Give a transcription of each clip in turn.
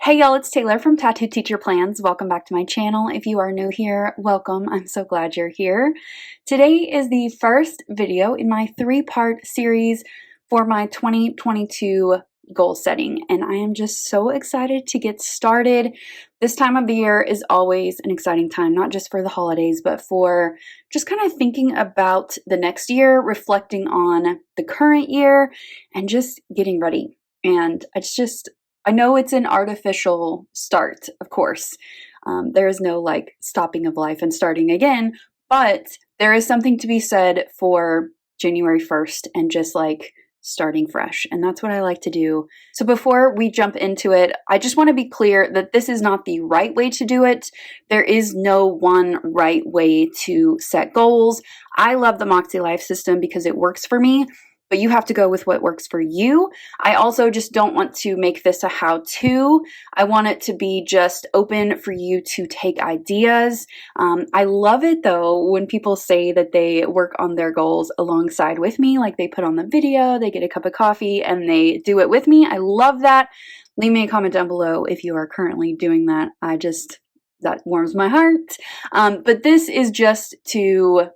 Hey y'all, it's Taylor from Tattooed Teacher Plans. Welcome back to my channel. If you are new here, welcome. I'm so glad you're here. Today is the first video in my three-part series for my 2022 goal setting, and I am just so excited to get started. This time of the year is always an exciting time, not just for the holidays, but for just kind of thinking about the next year, reflecting on the current year, and just getting ready. And I know it's an artificial start, of course. There is no like stopping of life and starting again, but there is something to be said for January 1st and just like starting fresh. And that's what I like to do. So before we jump into it, I just want to be clear that this is not the right way to do it. There is no one right way to set goals. I love the makselife system because it works for me, but you have to go with what works for you. I also just don't want to make this a how-to. I want it to be just open for you to take ideas. I love it though when people say that they work on their goals alongside with me, like they put on the video, they get a cup of coffee and they do it with me. I love that. Leave me a comment down below if you are currently doing that. That warms my heart. But this is just to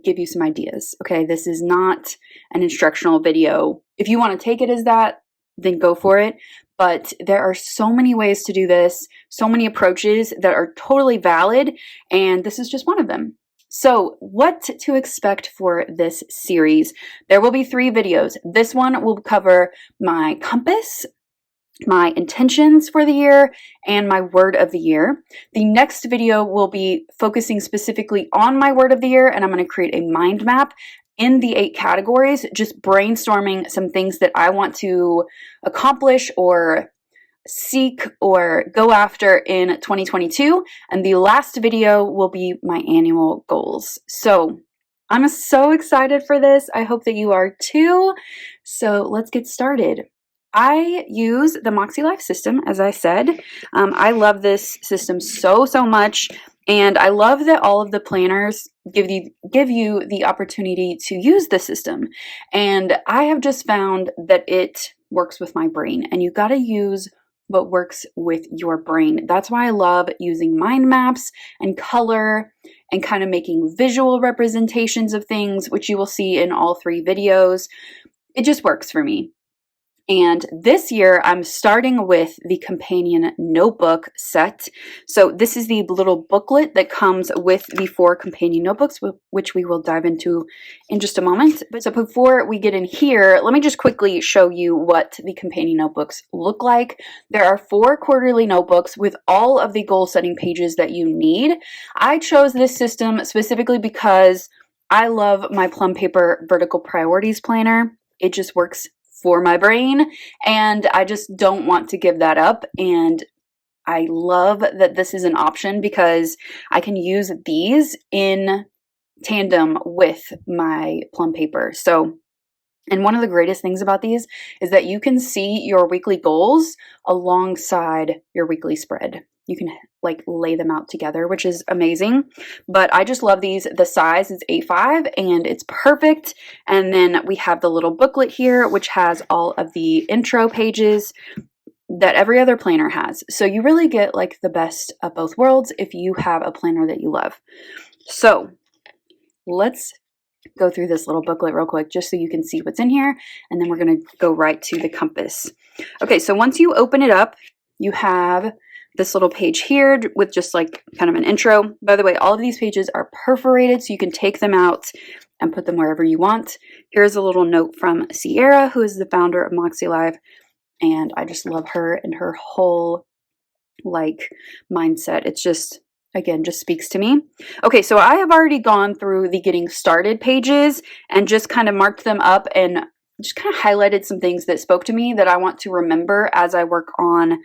give you some ideas. Okay, this is not an instructional video. If you want to take it as that, then go for it. But there are so many ways to do this, so many approaches that are totally valid, and this is just one of them. So what to expect for this series? There will be 3 videos. This one will cover my compass, my intentions for the year, and my word of the year. The next video will be focusing specifically on my word of the year, and I'm going to create a mind map in the 8 categories, just brainstorming some things that I want to accomplish or seek or go after in 2022. And the last video will be my annual goals. So I'm so excited for this. I hope that you are too. So let's get started. I use the makselife system, as I said. I love this system so much, and I love that all of the planners give you the opportunity to use the system. And I have just found that it works with my brain, and you got to use what works with your brain. That's why I love using mind maps and color and kind of making visual representations of things, which you will see in all 3 videos. It just works for me. And this year, I'm starting with the companion notebook set. So this is the little booklet that comes with the 4 companion notebooks, which we will dive into in just a moment. But so before we get in here, let me just quickly show you what the companion notebooks look like. There are 4 quarterly notebooks with all of the goal setting pages that you need. I chose this system specifically because I love my plum paper vertical priorities planner. It just works for my brain, and I just don't want to give that up. And I love that this is an option because I can use these in tandem with my plum paper. So, and one of the greatest things about these is that you can see your weekly goals alongside your weekly spread. You can like lay them out together, which is amazing. But I just love these. The size is A5 and it's perfect. And then we have the little booklet here, which has all of the intro pages that every other planner has. So you really get like the best of both worlds if you have a planner that you love. So let's go through this little booklet real quick just so you can see what's in here. And then we're going to go right to the compass. Okay, so once you open it up, you have this little page here with just like kind of an intro. By the way, all of these pages are perforated, so you can take them out and put them wherever you want. Here's a little note from Sierra, who is the founder of makselife, and I just love her and her whole like mindset. It's just, again, just speaks to me. Okay, so I have already gone through the getting started pages and just kind of marked them up and just kind of highlighted some things that spoke to me that I want to remember as I work on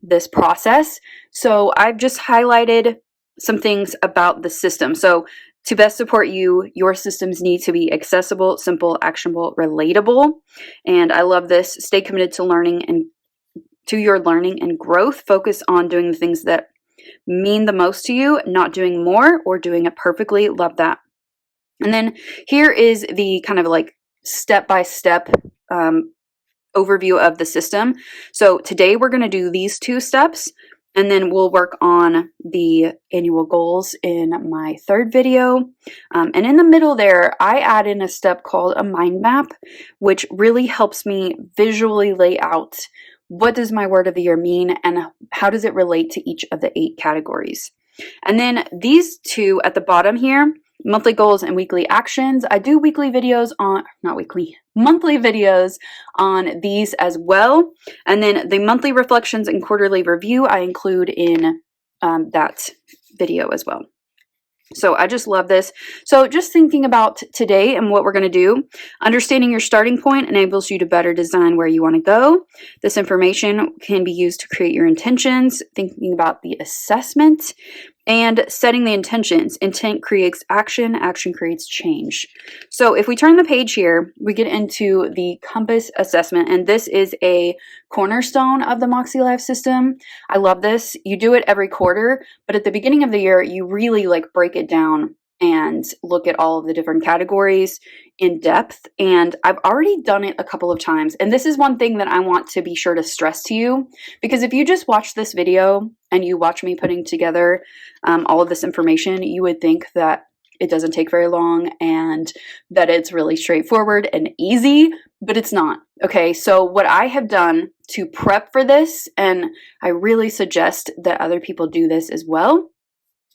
this process. So I've just highlighted some things about the system. So to best support you, your systems need to be accessible, simple, actionable, relatable. And I love this. Stay committed to learning and to your learning and growth. Focus on doing the things that mean the most to you, not doing more or doing it perfectly. Love that. And then here is the kind of like step-by-step overview of the system. So today we're going to do these 2 steps, and then we'll work on the annual goals in my 3rd video. And in the middle there, I add in a step called a mind map, which really helps me visually lay out what does my word of the year mean and how does it relate to each of the 8 categories. And then these 2 at the bottom here, monthly goals and weekly actions. I do weekly videos on, not weekly, monthly videos on these as well. And then the monthly reflections and quarterly review I include in that video as well. So I just love this. So just thinking about today and what we're going to do, understanding your starting point enables you to better design where you want to go. This information can be used to create your intentions, thinking about the assessment, and setting the intentions. Intent creates action, action creates change. So if we turn the page here, we get into the compass assessment, and this is a cornerstone of the makselife system. I love this. You do it every quarter, but at the beginning of the year, you really like break it down and look at all of the different categories in depth. And I've already done it a couple of times. And this is one thing that I want to be sure to stress to you, because if you just watch this video and you watch me putting together all of this information, you would think that it doesn't take very long and that it's really straightforward and easy, but it's not. Okay, so what I have done to prep for this, and I really suggest that other people do this as well,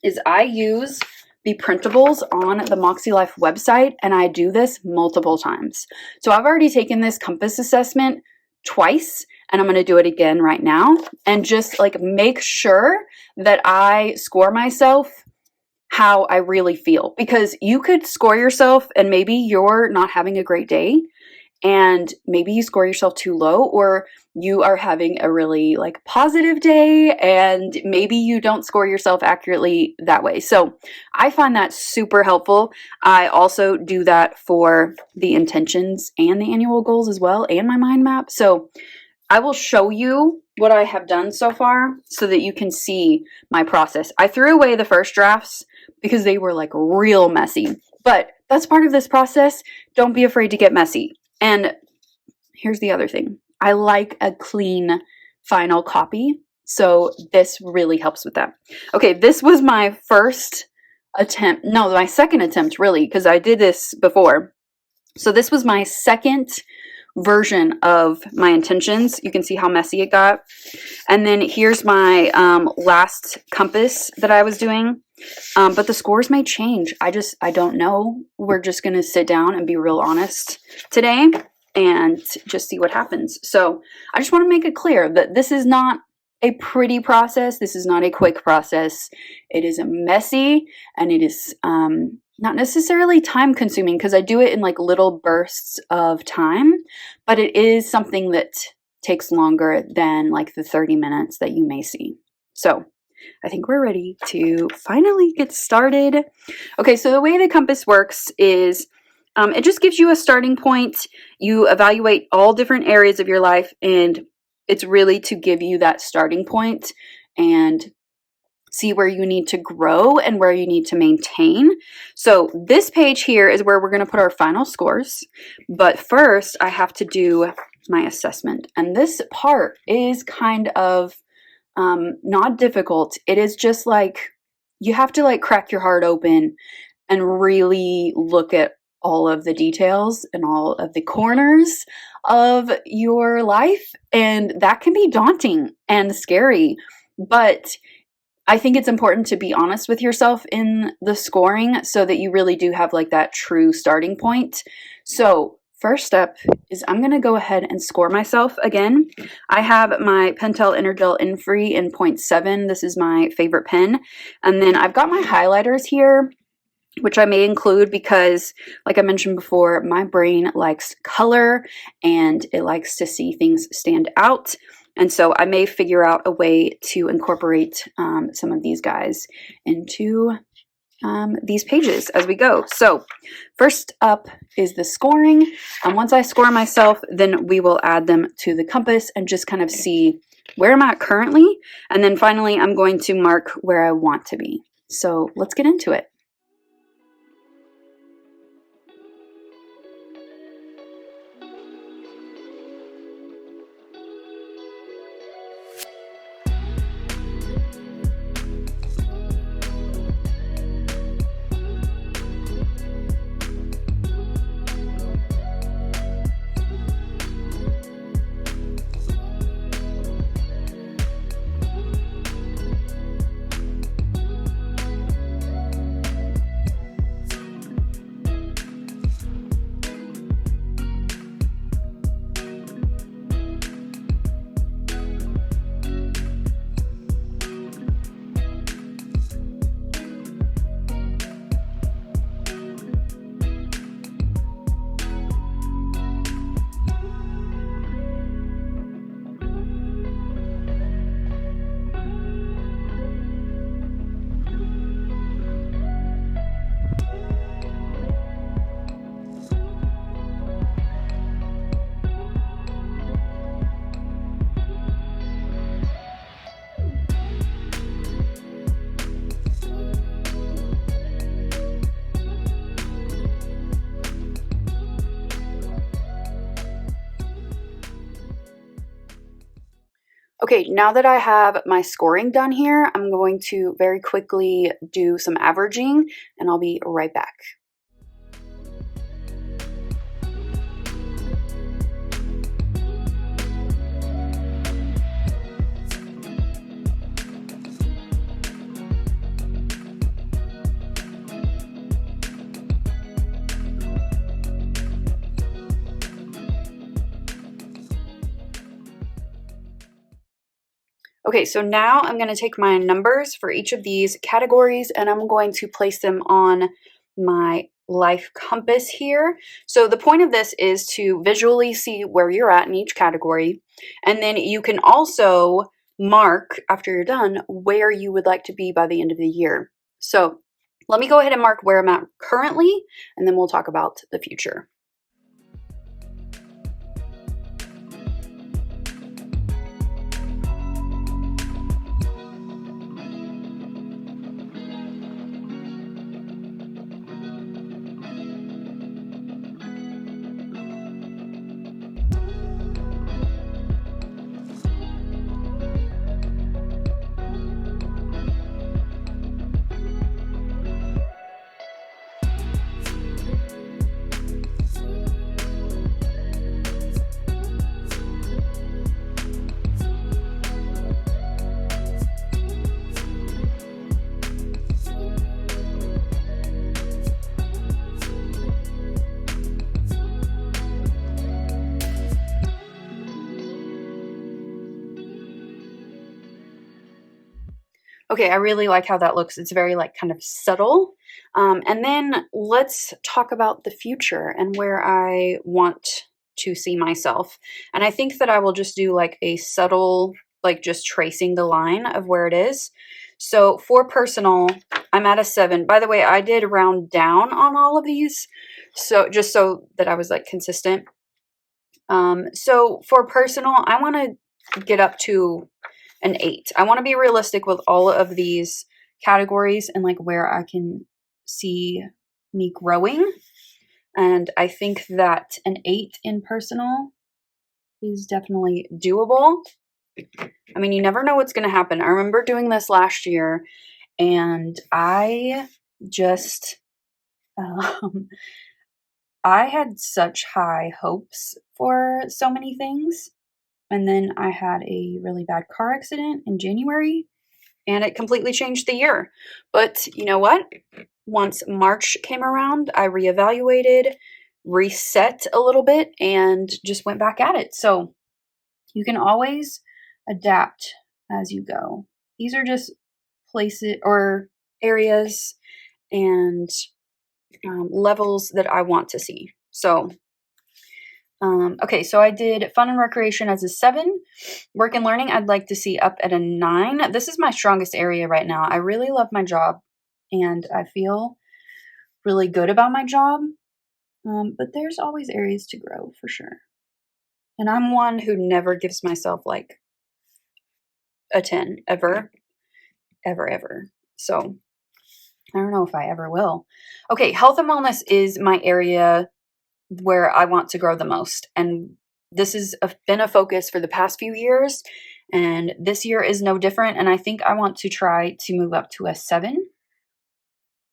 is I use the printables on the makselife website, and I do this multiple times. So I've already taken this compass assessment twice, and I'm going to do it again right now, and just like make sure that I score myself how I really feel, because you could score yourself and maybe you're not having a great day, and maybe you score yourself too low, or you are having a really like positive day and maybe you don't score yourself accurately that way. So I find that super helpful. I also do that for the intentions and the annual goals as well, and my mind map. So I will show you what I have done so far so that you can see my process. I threw away the first drafts because they were like real messy, but that's part of this process. Don't be afraid to get messy. And here's the other thing. I like a clean final copy, so this really helps with that. Okay, this was my first attempt. No, my second attempt, really, because I did this before. So this was my second version of my intentions. You can see how messy it got. And then here's my last compass that I was doing. But the scores may change. I don't know. We're just going to sit down and be real honest today and just see what happens. So I just want to make it clear that this is not a pretty process. This is not a quick process. It is messy, and it is not necessarily time consuming, because I do it in like little bursts of time, but it is something that takes longer than like the 30 minutes that you may see. So I think we're ready to finally get started. Okay, so the way the compass works is it just gives you a starting point. You evaluate all different areas of your life, and it's really to give you that starting point and see where you need to grow and where you need to maintain. So this page here is where we're going to put our final scores. But first, I have to do my assessment. And this part is kind of not difficult. It is just like you have to like crack your heart open and really look at all of the details and all of the corners of your life. And that can be daunting and scary. But I think it's important to be honest with yourself in the scoring so that you really do have like that true starting point. So first step is I'm going to go ahead and score myself again. I have my Pentel Intergel Infree in 0.7. This is my favorite pen. And then I've got my highlighters here, which I may include because, like I mentioned before, my brain likes color and it likes to see things stand out. And so I may figure out a way to incorporate some of these guys into these pages as we go. So first up is the scoring. Once I score myself, then we will add them to the compass and just kind of see where I'm at currently. And then finally, I'm going to mark where I want to be. So let's get into it. Okay, now that I have my scoring done here, I'm going to very quickly do some averaging and I'll be right back. Okay, so now I'm going to take my numbers for each of these categories and I'm going to place them on my life compass here. So the point of this is to visually see where you're at in each category, and then you can also mark, after you're done, where you would like to be by the end of the year. So let me go ahead and mark where I'm at currently, and then we'll talk about the future. Okay, I really like how that looks. It's very like kind of subtle. And then let's talk about the future and where I want to see myself. And I think that I will just do like a subtle, like just tracing the line of where it is. So for personal, I'm at a 7. By the way, I did round down on all of these. So just so that I was like consistent. So for personal, I want to get up to an 8. I want to be realistic with all of these categories and like where I can see me growing. And I think that an 8 in personal is definitely doable. I mean, you never know what's going to happen. I remember doing this last year and I just, I had such high hopes for so many things. And then I had a really bad car accident in January and it completely changed the year. But you know what? Once March came around, I reevaluated, reset a little bit, and just went back at it. So you can always adapt as you go. These are just places or areas and levels that I want to see. So okay, so I did fun and recreation as a 7. Work and learning, I'd like to see up at a 9. This is my strongest area right now. I really love my job and I feel really good about my job. But there's always areas to grow for sure. And I'm one who never gives myself like a 10 ever. So I don't know if I ever will. Okay, health and wellness is my area where I want to grow the most. And this has been a focus for the past few years. And this year is no different. And I think I want to try to move up to a 7.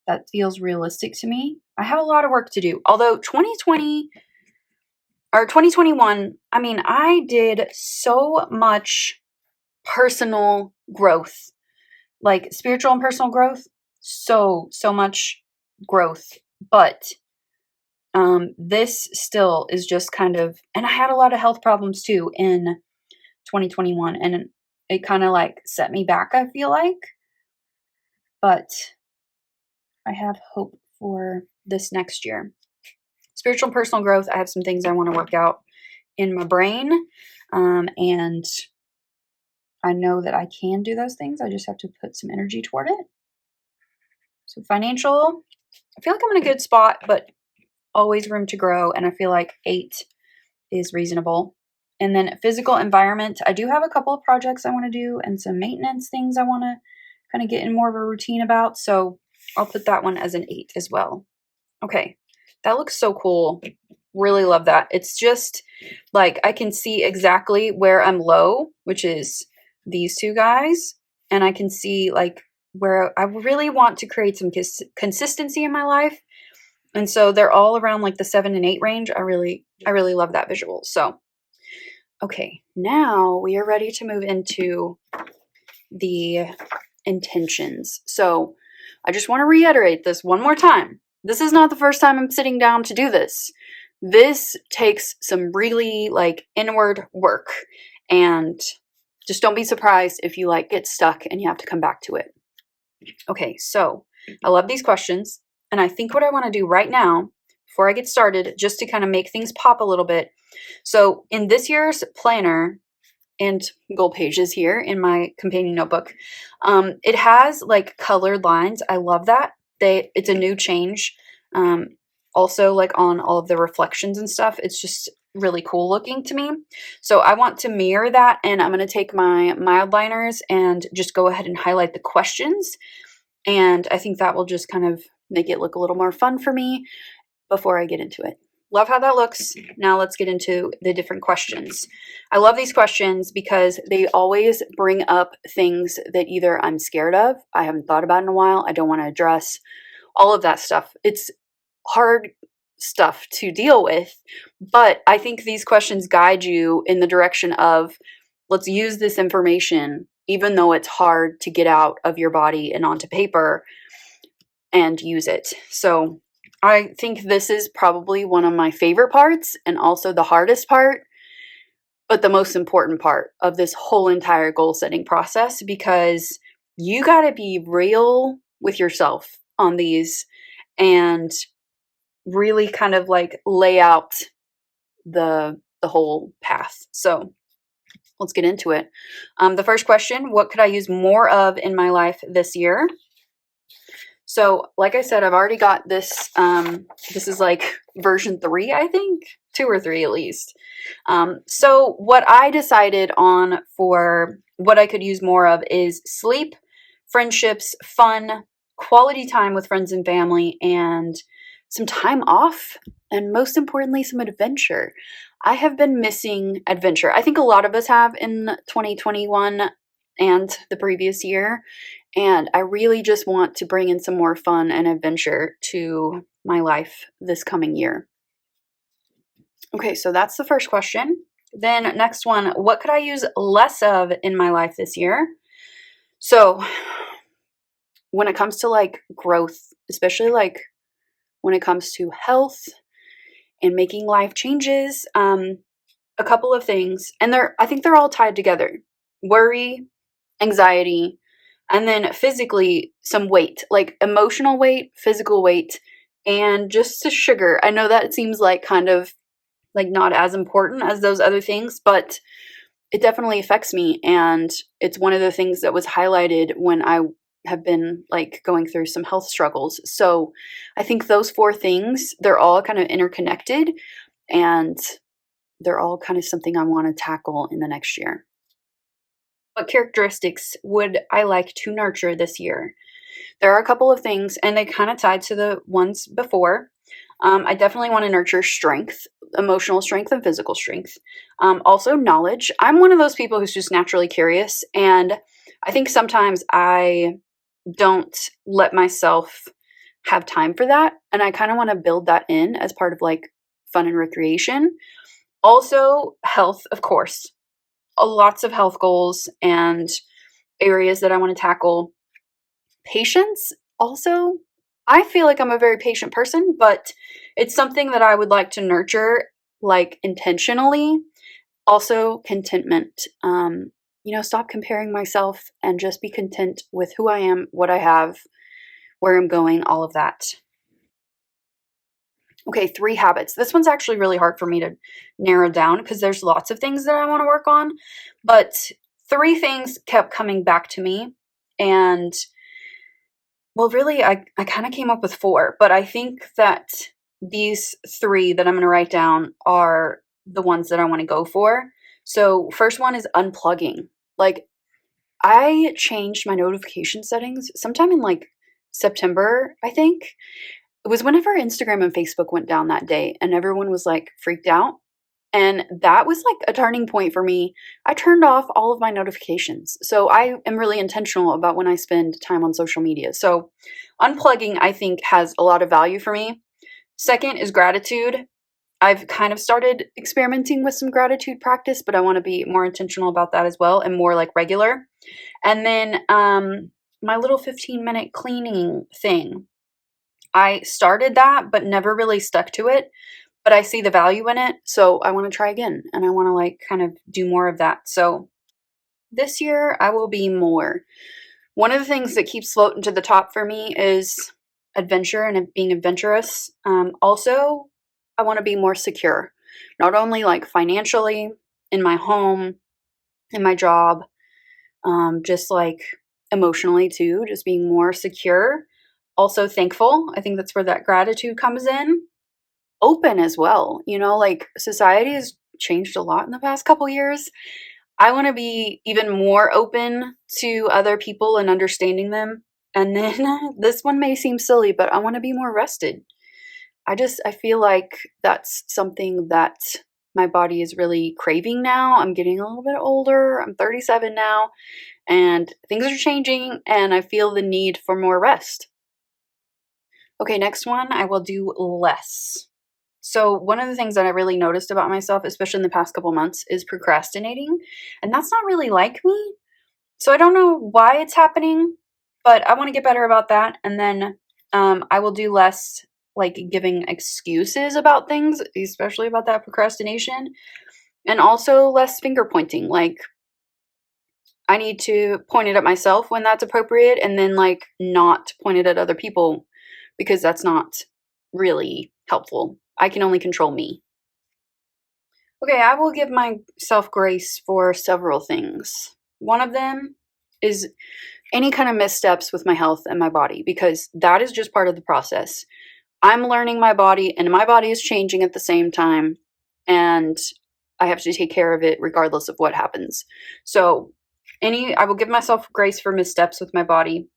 That feels realistic to me. I have a lot of work to do. Although 2020 or 2021, I mean, I did so much personal growth, like spiritual and personal growth. So much growth. But this still is just kind of, and I had a lot of health problems too in 2021, and it kind of like set me back, I feel like. But I have hope for this next year. Spiritual and personal growth, I have some things I want to work out in my brain, and I know that I can do those things. I just have to put some energy toward it. So financial, I feel like I'm in a good spot, but always room to grow, and I feel like 8 is reasonable. And then physical environment, I do have a couple of projects I want to do and some maintenance things I want to kind of get in more of a routine about, so I'll put that one as an 8 as well. Okay, that looks so cool. Really love that. It's just like I can see exactly where I'm low, which is these two guys, and I can see like where I really want to create some consistency in my life. And so they're all around like the 7 and 8 range. I really love that visual. So, okay, now we are ready to move into the intentions. So I just want to reiterate this one more time. This is not the first time I'm sitting down to do this. This takes some really like inward work, and just don't be surprised if you like get stuck and you have to come back to it. Okay, so I love these questions, and I think what I want to do right now before I get started, just to kind of make things pop a little bit. So in this year's planner and goal pages here in my companion notebook, it has like colored lines. I love that. It's a new change. Also like on all of the reflections and stuff, it's just really cool looking to me. So I want to mirror that, and I'm going to take my mild liners and just go ahead and highlight the questions. And I think that will just kind of make it look a little more fun for me before I get into it. Love how that looks. Now let's get into the different questions. I love these questions because they always bring up things that either I'm scared of, I haven't thought about in a while, I don't want to address, all of that stuff. It's hard stuff to deal with, but I think these questions guide you in the direction of, let's use this information, even though it's hard to get out of your body and onto paper, and use it. So I think this is probably one of my favorite parts, and also the hardest part, but the most important part of this whole entire goal setting process, because you got to be real with yourself on these and really kind of like lay out the whole path. So let's get into it. The first question, what could I use more of in my life this year? So like I said, I've already got this. This is like version 3, I think, 2 or 3 at least. So what I decided on for what I could use more of is sleep, friendships, fun, quality time with friends and family, and some time off, and most importantly, some adventure. I have been missing adventure. I think a lot of us have in 2021 and the previous year, and I really just want to bring in some more fun and adventure to my life this coming year. Okay, so that's the first question. Then next one, what could I use less of in my life this year? So when it comes to like growth, especially like when it comes to health and making life changes, a couple of things, and I think they're all tied together. Worry, anxiety, and then physically some weight, like emotional weight, physical weight, and just the sugar. I know that it seems like kind of like not as important as those other things, but it definitely affects me, and it's one of the things that was highlighted when I have been like going through some health struggles. So I think those 4 things, they're all kind of interconnected, and they're all kind of something I want to tackle in the next year. What characteristics would I like to nurture this year? There are a couple of things, and they kind of tied to the ones before. I definitely want to nurture strength, emotional strength and physical strength. Also knowledge. I'm one of those people who's just naturally curious, and I think sometimes I don't let myself have time for that, and I kind of want to build that in as part of like fun and recreation. Also health, of course. Lots of health goals and areas that I want to tackle. Patience also. I feel like I'm a very patient person, but it's something that I would like to nurture like intentionally. Also contentment. Stop comparing myself and just be content with who I am, what I have, where I'm going, all of that. Okay, 3 habits. This one's actually really hard for me to narrow down because there's lots of things that I want to work on, but 3 things kept coming back to me, and well, really, I kind of came up with 4, but I think that these 3 that I'm going to write down are the ones that I want to go for. So first one is unplugging. Like, I changed my notification settings sometime in like September, I think. It was whenever Instagram and Facebook went down that day, and everyone was like freaked out. And that was like a turning point for me. I turned off all of my notifications. So I am really intentional about when I spend time on social media. So unplugging, I think, has a lot of value for me. Second is gratitude. I've kind of started experimenting with some gratitude practice, but I want to be more intentional about that as well and more like regular. And then my little 15-minute cleaning thing. I started that, but never really stuck to it. But I see the value in it, so I want to try again, and I want to like kind of do more of that. So this year I will be more. One of the things that keeps floating to the top for me is adventure and being adventurous. Also, I want to be more secure, not only like financially, in my home, in my job, just like emotionally too, just being more secure. Also thankful. I think that's where that gratitude comes in. Open as well. You know, like society has changed a lot in the past couple years. I want to be even more open to other people and understanding them. And then this one may seem silly, but I want to be more rested. I feel like that's something that my body is really craving now. I'm getting a little bit older. I'm 37 now, and things are changing, and I feel the need for more rest. Okay, next one, I will do less. So one of the things that I really noticed about myself, especially in the past couple months, is procrastinating. And that's not really like me. So I don't know why it's happening, but I want to get better about that. And then I will do less like giving excuses about things, especially about that procrastination. And also less finger pointing. Like I need to point it at myself when that's appropriate and then like not point it at other people because that's not really helpful. I can only control me. Okay, I will give myself grace for several things. One of them is any kind of missteps with my health and my body because that is just part of the process. I'm learning my body and my body is changing at the same time, and I have to take care of it regardless of what happens. So, I will give myself grace for missteps with my body.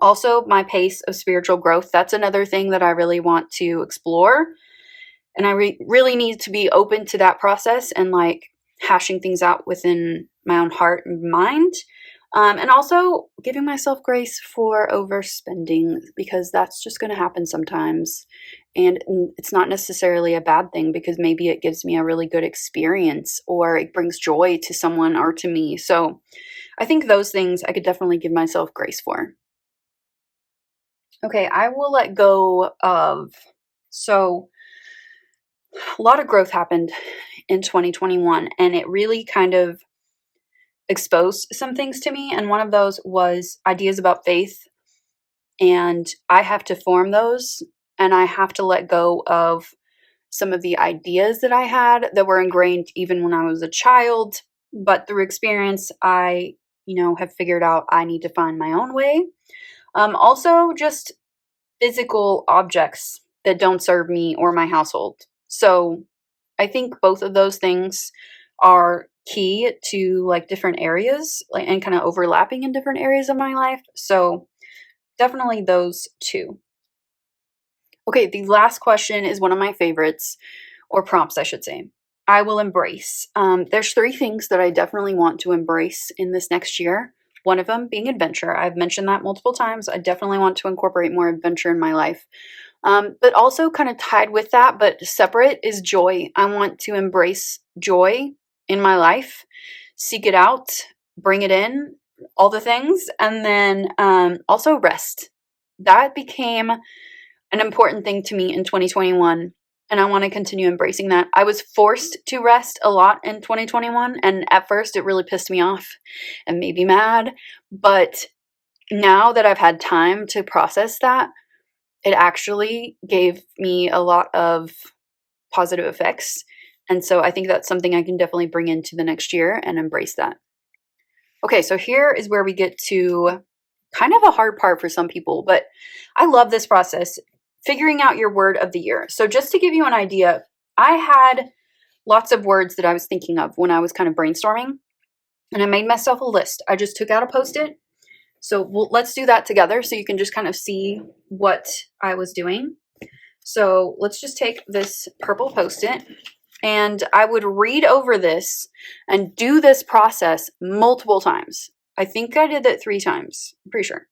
Also, my pace of spiritual growth, that's another thing that I really want to explore. And I really need to be open to that process and like hashing things out within my own heart and mind. And also giving myself grace for overspending because that's just going to happen sometimes. And it's not necessarily a bad thing because maybe it gives me a really good experience or it brings joy to someone or to me. So I think those things I could definitely give myself grace for. Okay, I will let go of. So a lot of growth happened in 2021 and it really kind of exposed some things to me. And one of those was ideas about faith. And I have to form those and I have to let go of some of the ideas that I had that were ingrained even when I was a child. But through experience, I, have figured out I need to find my own way. Also, just physical objects that don't serve me or my household. So I think both of those things are key to like different areas like and kind of overlapping in different areas of my life. So definitely those two. Okay, the last question is one of my favorites, or prompts, I should say. I will embrace. There's three things that I definitely want to embrace in this next year. One of them being adventure. I've mentioned that multiple times. I definitely want to incorporate more adventure in my life. But also kind of tied with that, but separate, is joy. I want to embrace joy in my life, seek it out, bring it in, all the things, and then also rest. That became an important thing to me in 2021, and I want to continue embracing that. I was forced to rest a lot in 2021, and at first it really pissed me off and made me mad, but now that I've had time to process that, it actually gave me a lot of positive effects. And so I think that's something I can definitely bring into the next year and embrace that. Okay, so here is where we get to kind of a hard part for some people, but I love this process, figuring out your word of the year. So just to give you an idea, I had lots of words that I was thinking of when I was kind of brainstorming, and I made myself a list. I just took out a Post-it. So let's do that together so you can just kind of see what I was doing. So let's just take this purple Post-it And I would read over this and do this process multiple times. I think I did that 3 times, I'm pretty sure.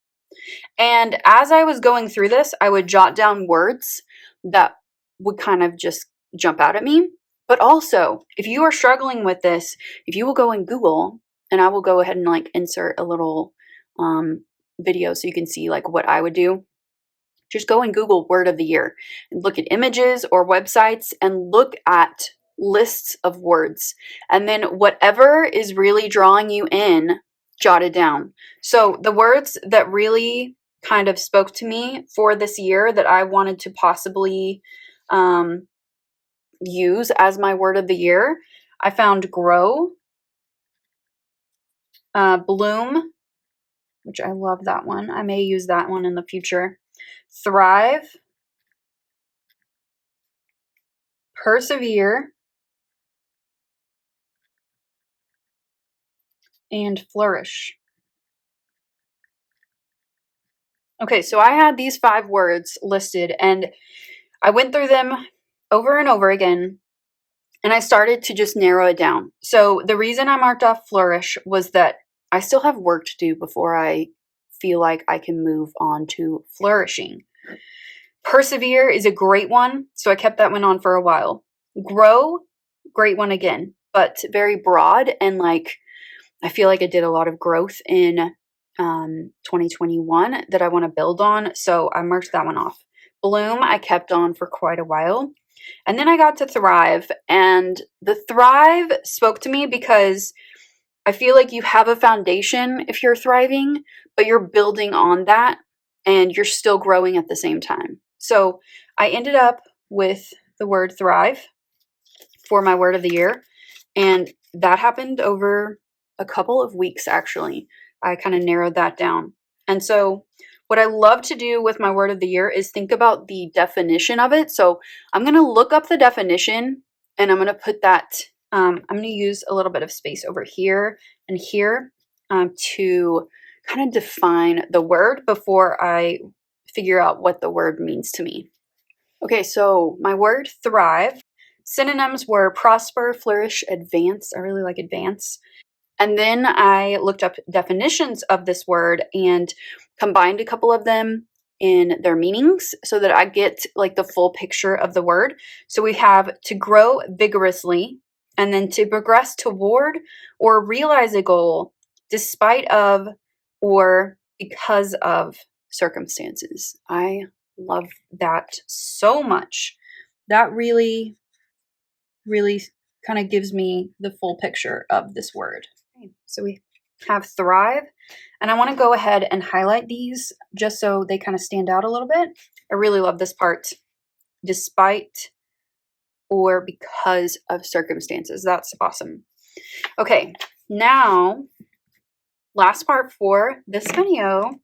And as I was going through this, I would jot down words that would kind of just jump out at me. But also, if you are struggling with this, if you will go in Google, and I will go ahead and like insert a little video so you can see like what I would do. Just go and Google word of the year and look at images or websites and look at lists of words. And then whatever is really drawing you in, jot it down. So the words that really kind of spoke to me for this year that I wanted to possibly use as my word of the year, I found grow, bloom, which I love that one. I may use that one in the future. Thrive, persevere, and flourish. Okay, so I had these 5 words listed and I went through them over and over again and I started to just narrow it down. So the reason I marked off flourish was that I still have work to do before I feel like I can move on to flourishing. Persevere is a great one, so I kept that one on for a while. Grow, great one again, but very broad and like I feel like I did a lot of growth in 2021 that I want to build on, so I marked that one off. Bloom, I kept on for quite a while. And then I got to thrive, and the thrive spoke to me because I feel like you have a foundation if you're thriving, but you're building on that and you're still growing at the same time. So I ended up with the word thrive for my word of the year, and that happened over a couple of weeks actually. I kind of narrowed that down. And so what I love to do with my word of the year is think about the definition of it. So I'm going to look up the definition and I'm going to put that, I'm going to use a little bit of space over here and here to kind of define the word before I figure out what the word means to me. Okay, so my word thrive, synonyms were prosper, flourish, advance. I really like advance. And then I looked up definitions of this word and combined a couple of them in their meanings so that I get like the full picture of the word. So we have to grow vigorously, and then to progress toward or realize a goal despite of or because of circumstances. I love that so much. That really kind of gives me the full picture of this word. Okay, so we have thrive, and I want to go ahead and highlight these just so they kind of stand out a little bit. I really love this part. Despite or because of circumstances. That's awesome. Okay, now last part for this video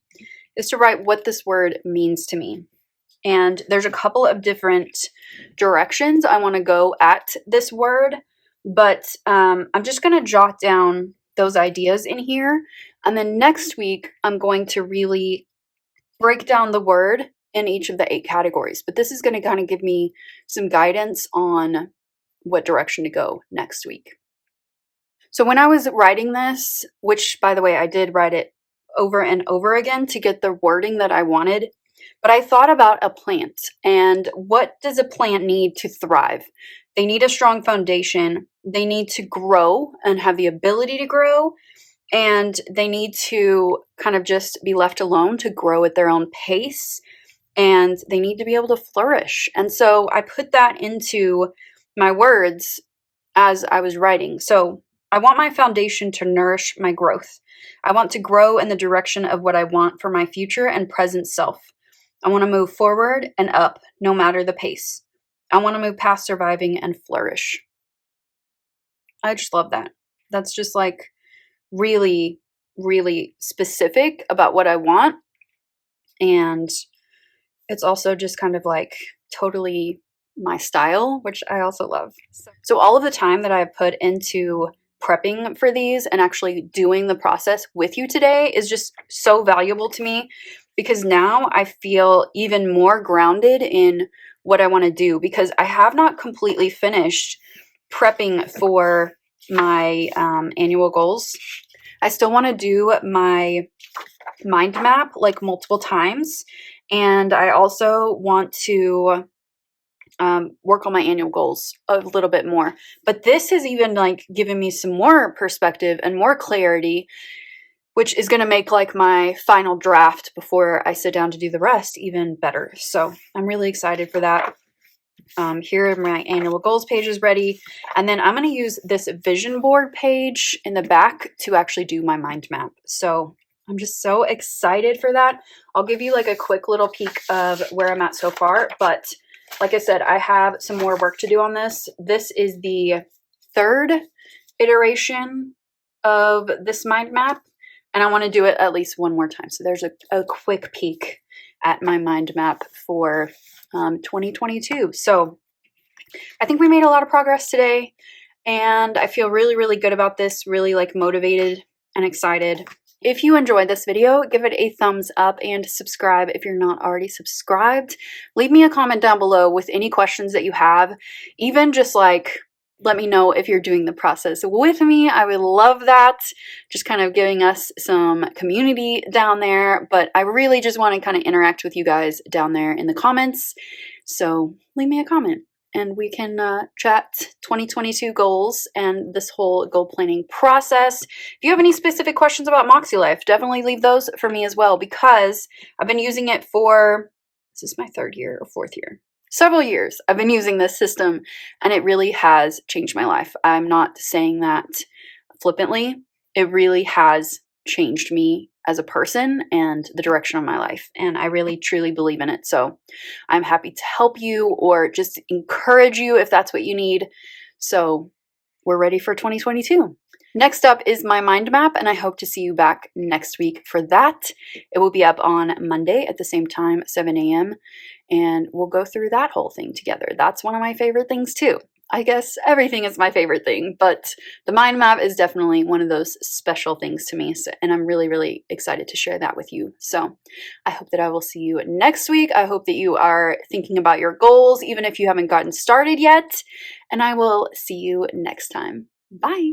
is to write what this word means to me. And there's a couple of different directions I want to go at this word, but I'm just going to jot down those ideas in here. And then next week, I'm going to really break down the word in each of the 8 categories. But this is going to kind of give me some guidance on what direction to go next week. So when I was writing this, which by the way, I did write it over and over again to get the wording that I wanted, but I thought about a plant and what does a plant need to thrive? They need a strong foundation. They need to grow and have the ability to grow. And they need to kind of just be left alone to grow at their own pace. And they need to be able to flourish. And so I put that into my words as I was writing. So I want my foundation to nourish my growth. I want to grow in the direction of what I want for my future and present self. I want to move forward and up no matter the pace. I want to move past surviving and flourish. I just love that. That's just like really, really specific about what I want. And it's also just kind of like totally my style, which I also love. So all of the time that I have put into prepping for these and actually doing the process with you today is just so valuable to me, because now I feel even more grounded in what I want to do, because I have not completely finished prepping for my annual goals. I still want to do my mind map like multiple times, and I also want to work on my annual goals a little bit more. But this has even like given me some more perspective and more clarity, which is going to make like my final draft before I sit down to do the rest even better. So I'm really excited for that. Here are my annual goals pages ready. And then I'm going to use this vision board page in the back to actually do my mind map. So I'm just so excited for that. I'll give you like a quick little peek of where I'm at so far. But like I said, I have some more work to do on this. This is the third iteration of this mind map, and I want to do it at least one more time. So there's a quick peek at my mind map for 2022. So I think we made a lot of progress today, and I feel really, really good about this, really like motivated and excited. If you enjoyed this video, give it a thumbs up and subscribe if you're not already subscribed. Leave me a comment down below with any questions that you have, even just like let me know if you're doing the process with me. I would love that. Just kind of giving us some community down there. But I really just want to kind of interact with you guys down there in the comments. So leave me a comment and we can chat 2022 goals and this whole goal planning process. If you have any specific questions about makselife, definitely leave those for me as well, because I've been using it for, this is my third year or fourth year? Several years I've been using this system, and it really has changed my life. I'm not saying that flippantly. It really has changed me as a person and the direction of my life, and I really truly believe in it. So I'm happy to help you or just encourage you if that's what you need. So we're ready for 2022. Next up is my mind map, and I hope to see you back next week for that. It will be up on Monday at the same time, 7 a.m., and we'll go through that whole thing together. That's one of my favorite things too. I guess everything is my favorite thing, but the mind map is definitely one of those special things to me, and I'm really, really excited to share that with you. So I hope that I will see you next week. I hope that you are thinking about your goals, even if you haven't gotten started yet, and I will see you next time. Bye.